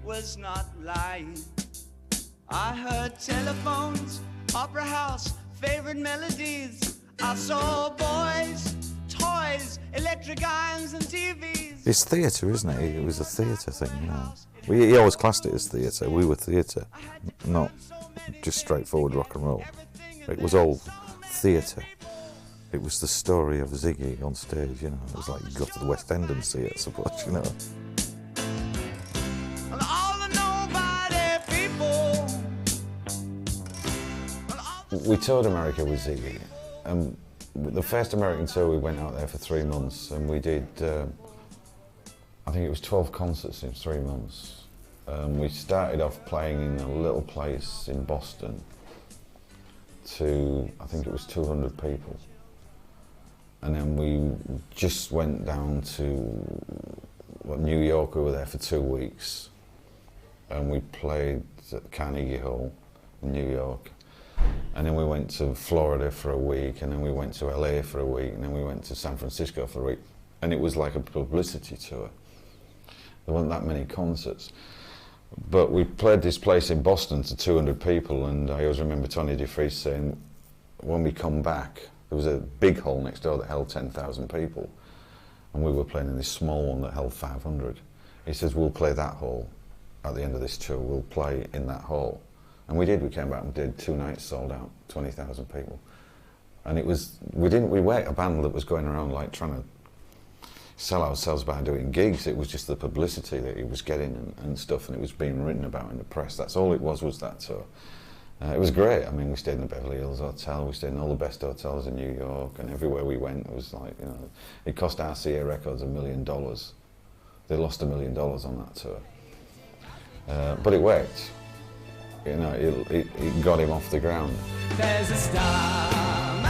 was not lying. I heard telephones, opera house, favorite melodies. I saw boys, toys, electric irons and TVs. It's theatre, isn't it? It was a theatre thing, you know. He always classed it as theatre. We were theatre, not just straightforward rock and roll. It was all theatre. It was the story of Ziggy on stage, you know. It was like you go to the West End and see it, I suppose, you know. We toured America with Ziggy. The first American tour, we went out there for 3 months, and we did, I think it was 12 concerts in 3 months. We started off playing in a little place in Boston to, I think it was 200 people. And then we just went down to New York. We were there for 2 weeks, and we played at Carnegie Hall in New York. And then we went to Florida for a week, and then we went to LA for a week, and then we went to San Francisco for a week. And it was like a publicity tour. There weren't that many concerts. But we played this place in Boston to 200 people, and I always remember Tony DeFries saying, when we come back, there was a big hall next door that held 10,000 people, and we were playing in this small one that held 500. He says, we'll play that hall at the end of this tour, we'll play in that hall. And we did, we came back and did 2 nights, sold out, 20,000 people. And it was, we weren't a band that was going around like trying to sell ourselves by doing gigs. It was just the publicity that he was getting and stuff, and it was being written about in the press. That's all it was that tour. It was great. I mean, we stayed in the Beverly Hills Hotel, we stayed in all the best hotels in New York, and everywhere we went, it was like, you know, it cost RCA Records $1 million. They lost $1 million on that tour. But it worked. You know, it got him off the ground. There's a starman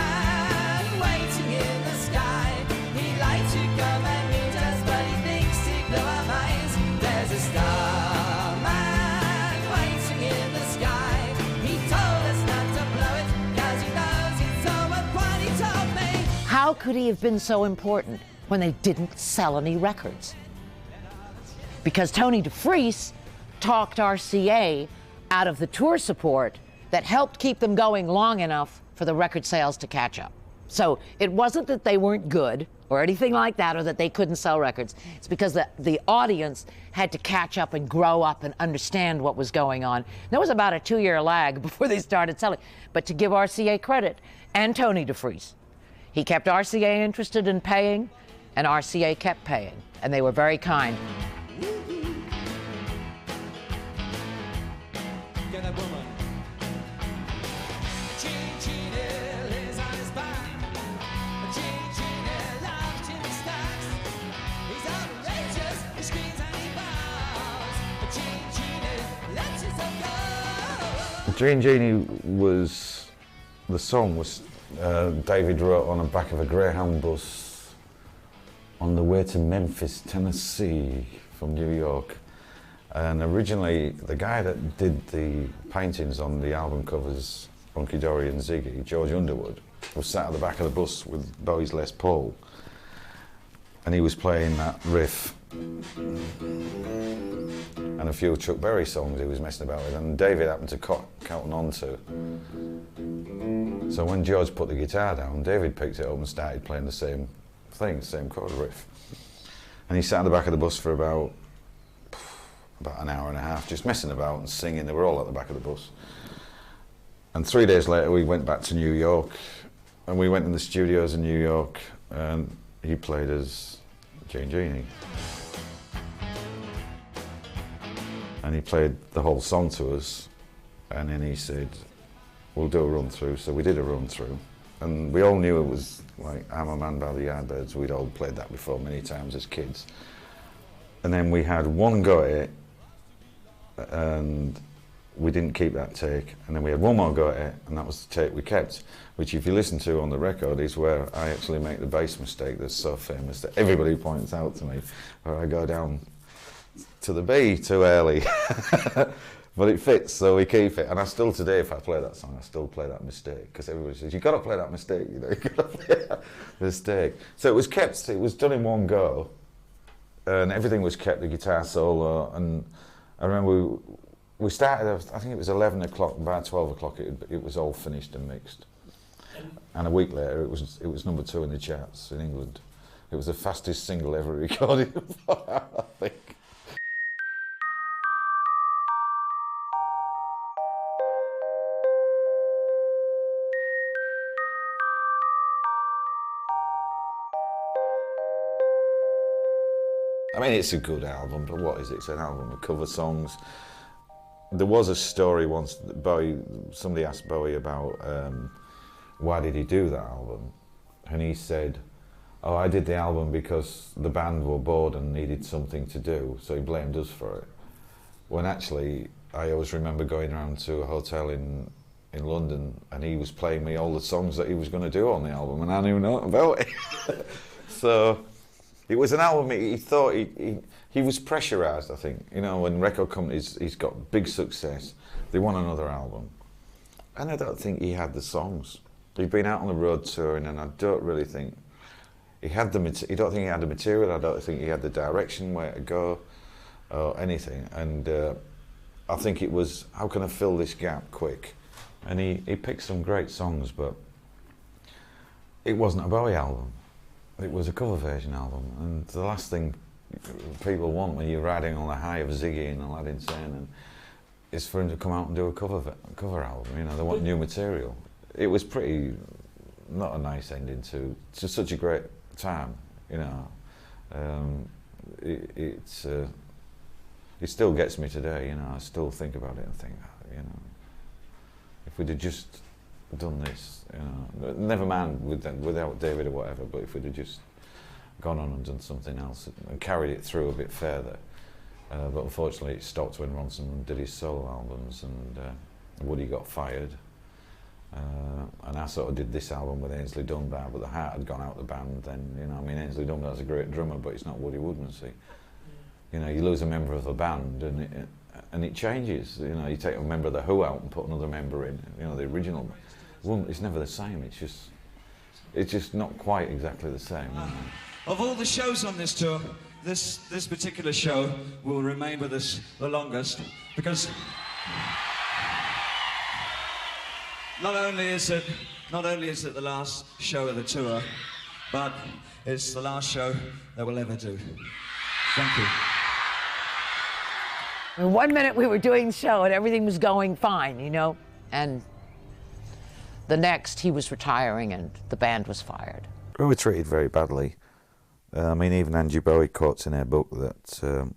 waiting in the sky. He'd like to come and meet us, but he thinks he'd blow our minds. There's a starman waiting in the sky. He told us not to blow it, 'cause he knows it's over what he told me. How could he have been so important when they didn't sell any records? because Tony DeFries talked RCA out of the tour support that helped keep them going long enough for the record sales to catch up. So it wasn't that they weren't good or anything like that, or that they couldn't sell records. It's because the audience had to catch up and grow up and understand what was going on. There was about a 2-year lag before they started selling. But to give RCA credit, and Tony DeFries, he kept RCA interested in paying, and RCA kept paying, and they were very kind. Get a woman. Gene Genie was, the song was David wrote on the back of a Greyhound bus on the way to Memphis, Tennessee from New York. And originally the guy that did the paintings on the album covers, Hunky Dory and Ziggy, George Underwood, was sat at the back of the bus with Bowie's Les Paul, and he was playing that riff and a few Chuck Berry songs he was messing about with, and David happened to count on to. So when George put the guitar down, David picked it up and started playing the same thing, same chord riff. And he sat at the back of the bus for about an hour and a half, just messing about and singing. They were all at the back of the bus. And 3 days later, we went back to New York, and we went in the studios in New York, and he played as Gene Genie. And he played the whole song to us, and then he said, we'll do a run through. So we did a run through, and we all knew it was like I'm a Man by the Yardbirds. We'd all played that before many times as kids. And then we had one go at it, and we didn't keep that take. And then we had one more go at it, and that was the take we kept, which if you listen to on the record is where I actually make the bass mistake that's so famous that everybody points out to me, where I go down to the B too early. But it fits, so we keep it. And I still today, if I play that song, I still play that mistake, because everybody says, you've got to play that mistake, you know, you've got to play that mistake. So it was kept, it was done in one go, and everything was kept, the guitar solo, and I remember we started, I think it was 11 o'clock, by 12 o'clock it was all finished and mixed. And a week later it was #2 in the charts in England. It was the fastest single ever recorded, I think. I mean, it's a good album, but what is it? It's an album of cover songs. There was a story once that somebody asked Bowie about why did he do that album? And he said, oh, I did the album because the band were bored and needed something to do, so he blamed us for it. When actually, I always remember going around to a hotel in London, and he was playing me all the songs that he was going to do on the album, and I knew nothing about it. So it was an album, he thought he was pressurised, I think. You know, when record companies, he's got big success, they want another album. And I don't think he had the songs. He'd been out on the road touring, and I don't really think he had the don't think he had the material, I don't think he had the direction, where to go, or anything. And I think it was, how can I fill this gap quick? And he picked some great songs, but it wasn't a Bowie album. It was a cover version album, and the last thing people want when you're riding on the high of Ziggy and Aladdin Sane is for him to come out and do a cover album. You know, they want new material. It was pretty not a nice ending to such a great time. You know, it still gets me today. You know, I still think about it and think, you know, if we'd have just done this, you know, never mind without David or whatever, but if we'd have just gone on and done something else and carried it through a bit further. But unfortunately it stopped when Ronson did his solo albums, and Woody got fired. And I sort of did this album with Ainsley Dunbar, but the heart had gone out the band then. You know, I mean, Ainsley Dunbar's a great drummer, but it's not Woody Woodmansey. You know, you lose a member of the band and it changes. You know, you take a member of the Who out and put another member in, you know, the original. It's never the same. It's just not quite exactly the same. Of all the shows on this tour, this particular show will remain with us the longest because not only is it the last show of the tour, but it's the last show that we'll ever do. Thank you. And 1 minute we were doing the show and everything was going fine, you know, and the next he was retiring and the band was fired. We were treated very badly. I mean, even Angie Bowie quotes in her book that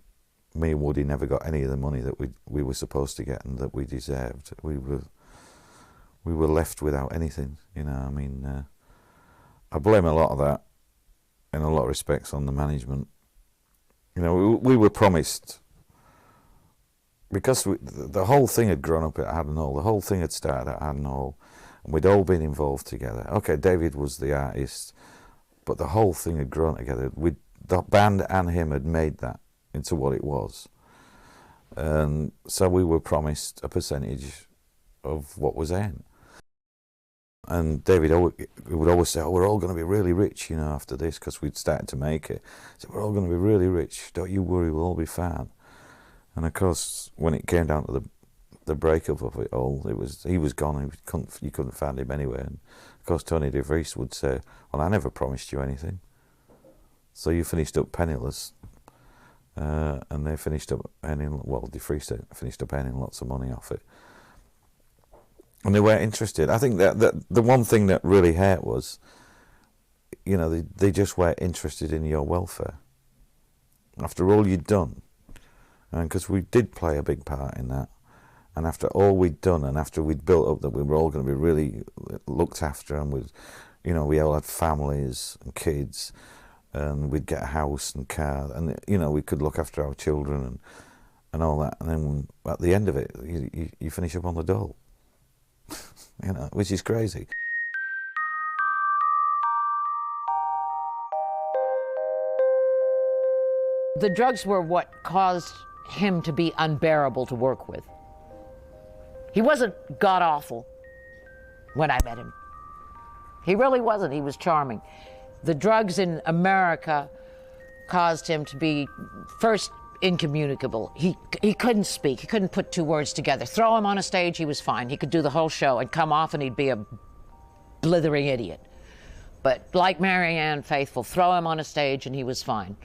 me and Woody never got any of the money that we were supposed to get and that we deserved. We were left without anything, you know. I mean, I blame a lot of that, in a lot of respects, on the management. You know, we were promised, because the whole thing had grown up at Haddon Hall, the whole thing had started at Haddon Hall, and we'd all been involved together. Okay, David was the artist, but the whole thing had grown together. The band and him had made that into what it was. And so we were promised a percentage of what was in. And David would always say, oh, we're all going to be really rich, you know, after this, because we'd started to make it. He said, we're all going to be really rich. Don't you worry, we'll all be fine. And of course, when it came down to the breakup of it all, he was gone, and you couldn't find him anywhere. And of course, Tony DeVries would say, well, I never promised you anything. So you finished up penniless. And they finished up earning, well, DeVries finished up earning lots of money off it. And they weren't interested. I think that the one thing that really hurt was, you know, they just weren't interested in your welfare. After all you'd done, and because we did play a big part in that, and after all we'd done, and after we'd built up that we were all going to be really looked after, and you know, we all had families and kids, and we'd get a house and car, and you know, we could look after our children and all that, and then at the end of it, you finish up on the dole. You know, which is crazy. The drugs were what caused him to be unbearable to work with. He wasn't god-awful when I met him. He really wasn't. He was charming. The drugs in America caused him to be, first, incommunicable. He couldn't speak. He couldn't put two words together. Throw him on a stage, he was fine. He could do the whole show and come off and he'd be a blithering idiot. But like Marianne Faithfull, throw him on a stage and he was fine.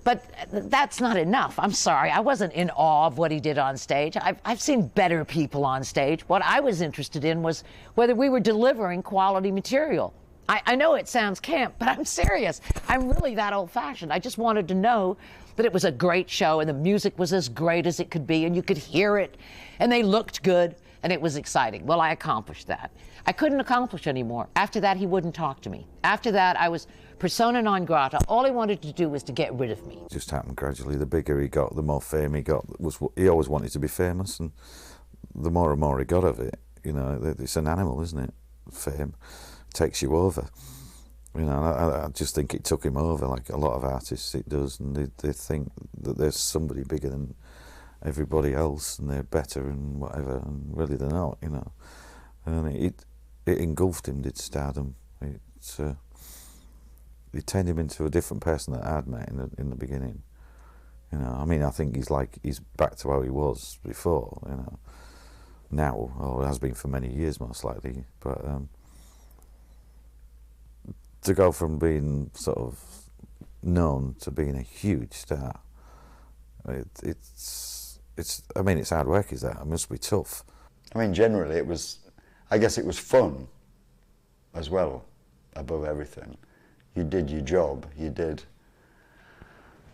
But that's not enough. I'm sorry, I wasn't in awe of what he did on stage. I've seen better people on stage. What I was interested in was whether we were delivering quality material. I know it sounds camp, but I'm serious. I'm really that old-fashioned. I just wanted to know that it was a great show and the music was as great as it could be and you could hear it and they looked good and it was exciting. Well, I accomplished that. I couldn't accomplish anymore. After that, he wouldn't talk to me. After that, I was persona non grata. All he wanted to do was to get rid of me. It just happened gradually. The bigger he got, the more fame he got. He always wanted to be famous, and the more and more he got of it, you know, it's an animal, isn't it? Fame takes you over. You know, I just think it took him over, like a lot of artists it does, and they think that there's somebody bigger than everybody else, and they're better and whatever, and really they're not, you know. And it engulfed him, did stardom. It turned him into a different person that I'd met in the beginning. You know, I mean, I think he's back to how he was before, you know, now, or has been for many years most likely, but to go from being sort of known to being a huge star, it's I mean, it's hard work, is that? It must be tough. I mean, generally I guess it was fun as well, above everything. You did your job, you did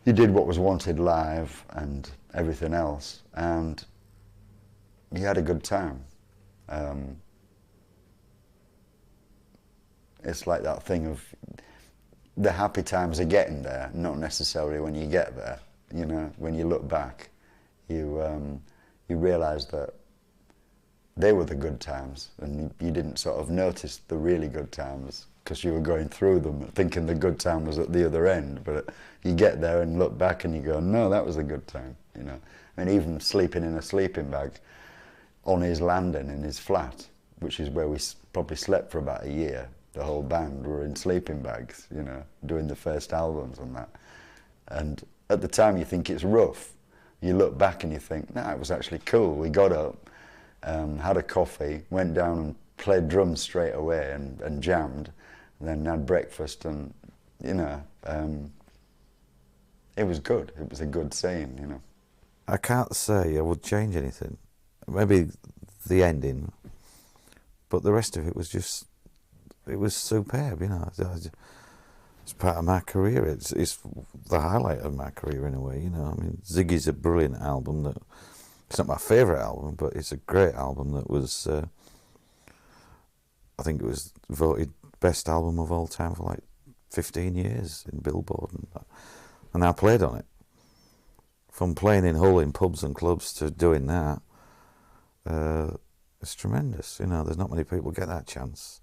what was wanted live and everything else, and you had a good time. It's like that thing of the happy times are getting there, not necessarily when you get there. You know, when you look back, you realise that they were the good times, and you didn't sort of notice the really good times because you were going through them, thinking the good time was at the other end. But you get there and look back and you go, no, that was a good time, you know. And even sleeping in a sleeping bag on his landing in his flat, which is where we probably slept for about a year. The whole band were in sleeping bags, you know, doing the first albums and that. And at the time you think it's rough. You look back and you think, no, it was actually cool. We got up, had a coffee, went down and played drums straight away and jammed, and then had breakfast, and, you know, it was good. It was a good scene, you know. I can't say I would change anything. Maybe the ending, but the rest of it was just, it was superb, you know. It's part of my career. It's the highlight of my career in a way, you know. I mean, Ziggy's a brilliant album. That it's not my favourite album, but it's a great album that was, I think it was voted best album of all time for like 15 years in Billboard, and I played on it. From playing in Hull in pubs and clubs to doing that, it's tremendous. You know, there's not many people get that chance.